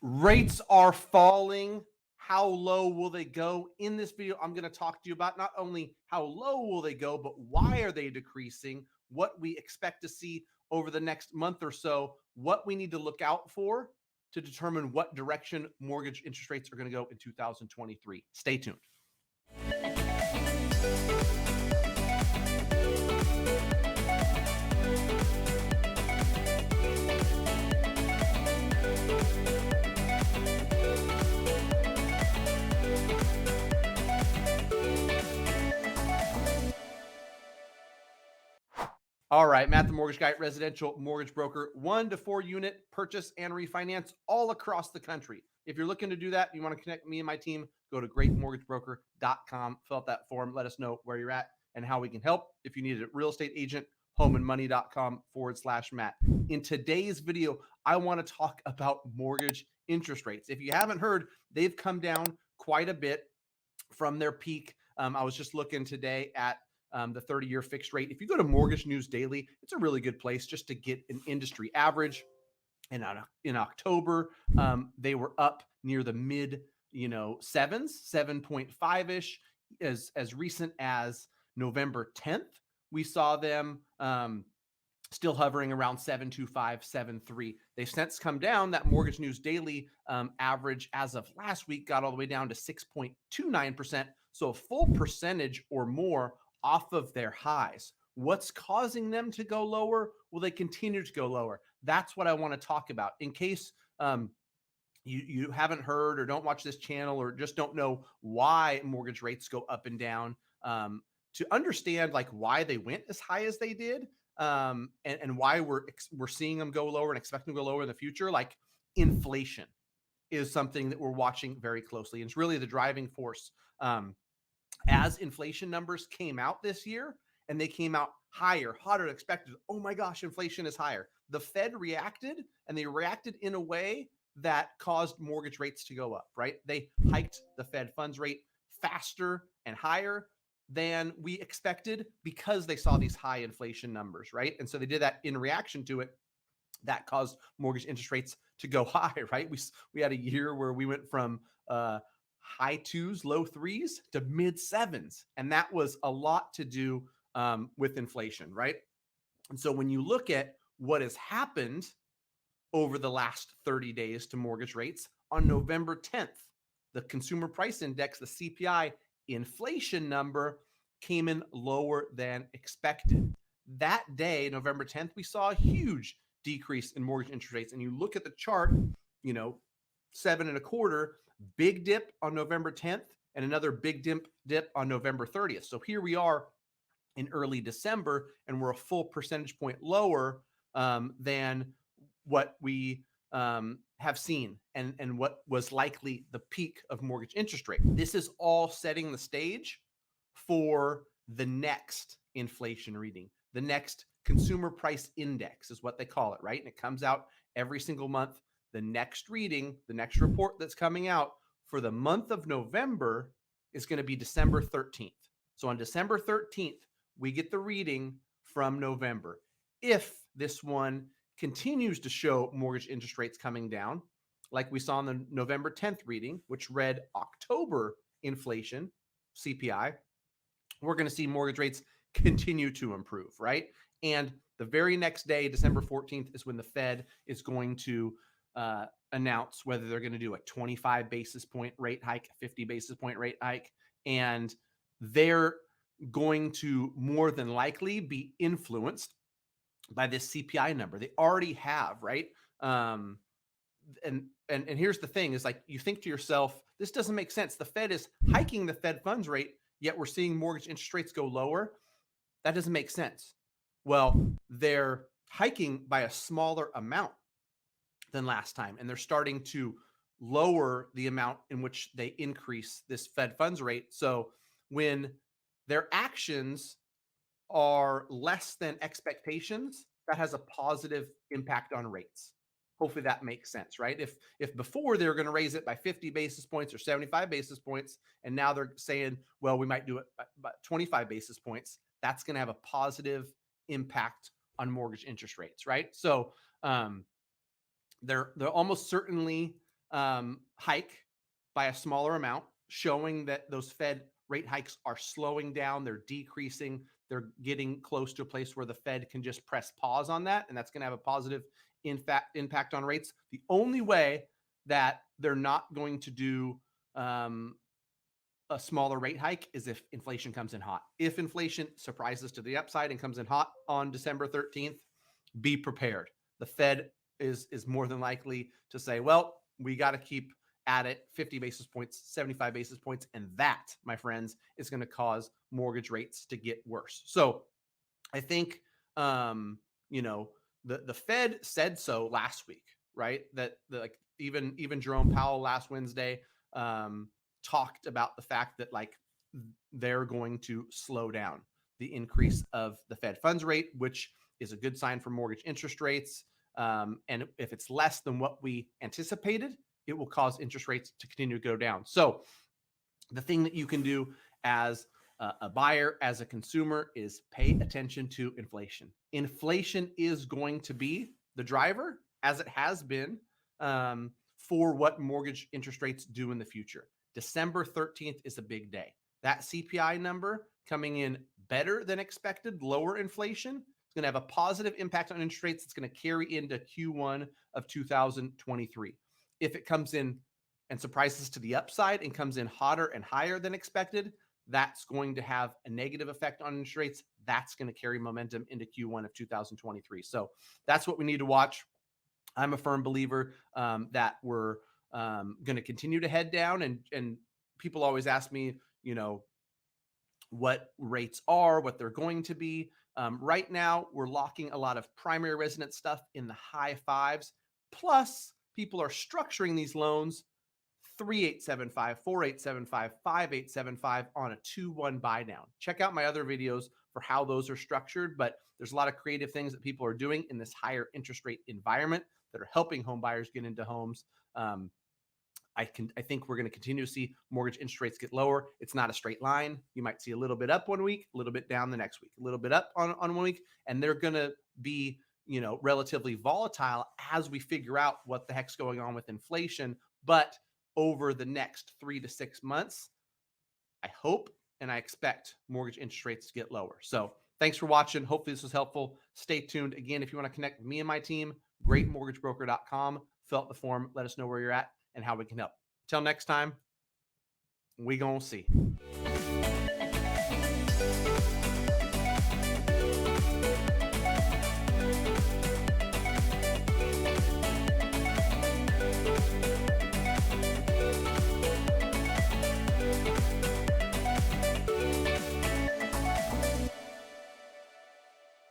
Rates are falling. How low will they go? In this video, I'm going to talk to you about not only how low will they go, but why are they decreasing, what we expect to see over the next month or so, what we need to look out for to determine what direction mortgage interest rates are going to go in 2023. Stay tuned. All right, Matt, the mortgage guy, residential mortgage broker, 1 to 4 unit purchase and refinance all across the country. If you're looking to do that, you want to connect me and my team, go to greatmortgagebroker.com, fill out that form, let us know where you're at and how we can help. If you need a real estate agent, homeandmoney.com/Matt. In today's video, I want to talk about mortgage interest rates. If you haven't heard, they've come down quite a bit from their peak. I was just looking today at the 30-year fixed rate. If you go to Mortgage News Daily, it's a really good place just to get an industry average. And in October, they were up near the mid, sevens, 7.5-ish. As recent as November 10th, we saw them still hovering around 7.25, 7.3. They've since come down. That Mortgage News Daily average as of last week got all the way down to 6.29%. So a full percentage or more off of their highs. What's causing them to go lower? Will they continue to go lower? That's what I want to talk about. In case you haven't heard or don't watch this channel or just don't know why mortgage rates go up and down, to understand like why they went as high as they did, and why we're seeing them go lower and expecting them to go lower in the future. Like inflation is something that we're watching very closely, and it's really the driving force. As inflation numbers came out this year, and they came out higher, hotter than expected. Oh my gosh, inflation is higher. The Fed reacted, and they reacted in a way that caused mortgage rates to go up, right? They hiked the Fed funds rate faster and higher than we expected because they saw these high inflation numbers, right? And so they did that in reaction to it. That caused mortgage interest rates to go high, right? We had a year where we went from high twos, low threes to mid sevens. And that was a lot to do with inflation, right? And so when you look at what has happened over the last 30 days to mortgage rates, on November 10th, the consumer price index, the CPI inflation number, came in lower than expected. That day, November 10th, we saw a huge decrease in mortgage interest rates. And you look at the chart, 7.25, big dip on November 10th, and another big dip on November 30th. So here we are in early December, and we're a full percentage point lower than what we have seen and what was likely the peak of mortgage interest rate. This is all setting the stage for the next inflation reading. The next consumer price index is what they call it, right? And it comes out every single month. The next reading, the next report that's coming out for the month of November is going to be December 13th. So on December 13th, we get the reading from November. If this one continues to show mortgage interest rates coming down, like we saw in the November 10th reading, which read October inflation, CPI, we're going to see mortgage rates continue to improve, right? And the very next day, December 14th, is when the Fed is going to announce whether they're going to do a 25 basis point rate hike, 50 basis point rate hike, and they're going to more than likely be influenced by this CPI number. They already have, right? And here's the thing: is like you think to yourself, this doesn't make sense. The Fed is hiking the Fed funds rate, yet we're seeing mortgage interest rates go lower. That doesn't make sense. Well, they're hiking by a smaller amount than last time, and they're starting to lower the amount in which they increase this Fed funds rate. So when their actions are less than expectations, that has a positive impact on rates. Hopefully that makes sense, right? If before they were going to raise it by 50 basis points or 75 basis points, and now they're saying, well, we might do it by 25 basis points, that's going to have a positive impact on mortgage interest rates, right? So they're almost certainly hike by a smaller amount, showing that those Fed rate hikes are slowing down, they're decreasing, they're getting close to a place where the Fed can just press pause on that, and that's going to have a positive impact on rates. The only way that they're not going to do a smaller rate hike is if inflation comes in hot. If inflation surprises to the upside and comes in hot on December 13th, be prepared. The Fed is more than likely to say, well, we got to keep at it 50 basis points, 75 basis points. And that, my friends, is going to cause mortgage rates to get worse. So I think, you know, the Fed said so last week, right? That like even Jerome Powell last Wednesday talked about the fact that like they're going to slow down the increase of the Fed funds rate, which is a good sign for mortgage interest rates. And if it's less than what we anticipated, it will cause interest rates to continue to go down. So the thing that you can do as a buyer, as a consumer, is pay attention to inflation. Inflation is going to be the driver, as it has been, for what mortgage interest rates do in the future. December 13th is a big day. That CPI number coming in better than expected, lower inflation, it's going to have a positive impact on interest rates. It's going to carry into Q1 of 2023. If it comes in and surprises to the upside and comes in hotter and higher than expected, that's going to have a negative effect on interest rates. That's going to carry momentum into Q1 of 2023. So that's what we need to watch. I'm a firm believer that we're going to continue to head down. And people always ask me, you know, what rates are, what they're going to be. Right now, we're locking a lot of primary residence stuff in the high fives. Plus, people are structuring these loans 3875, 4875, 5875 on a 2-1 buy down. Check out my other videos for how those are structured, but there's a lot of creative things that people are doing in this higher interest rate environment that are helping home buyers get into homes. I think we're going to continue to see mortgage interest rates get lower. It's not a straight line. You might see a little bit up one week, a little bit down the next week, a little bit up on 1 week, and they're going to be, you know, relatively volatile as we figure out what the heck's going on with inflation. But over the next 3 to 6 months, I hope and I expect mortgage interest rates to get lower. So thanks for watching. Hopefully this was helpful. Stay tuned. Again, if you want to connect with me and my team, greatmortgagebroker.com. Fill out the form. Let us know where you're at and how we can help. Till next time, we gonna see.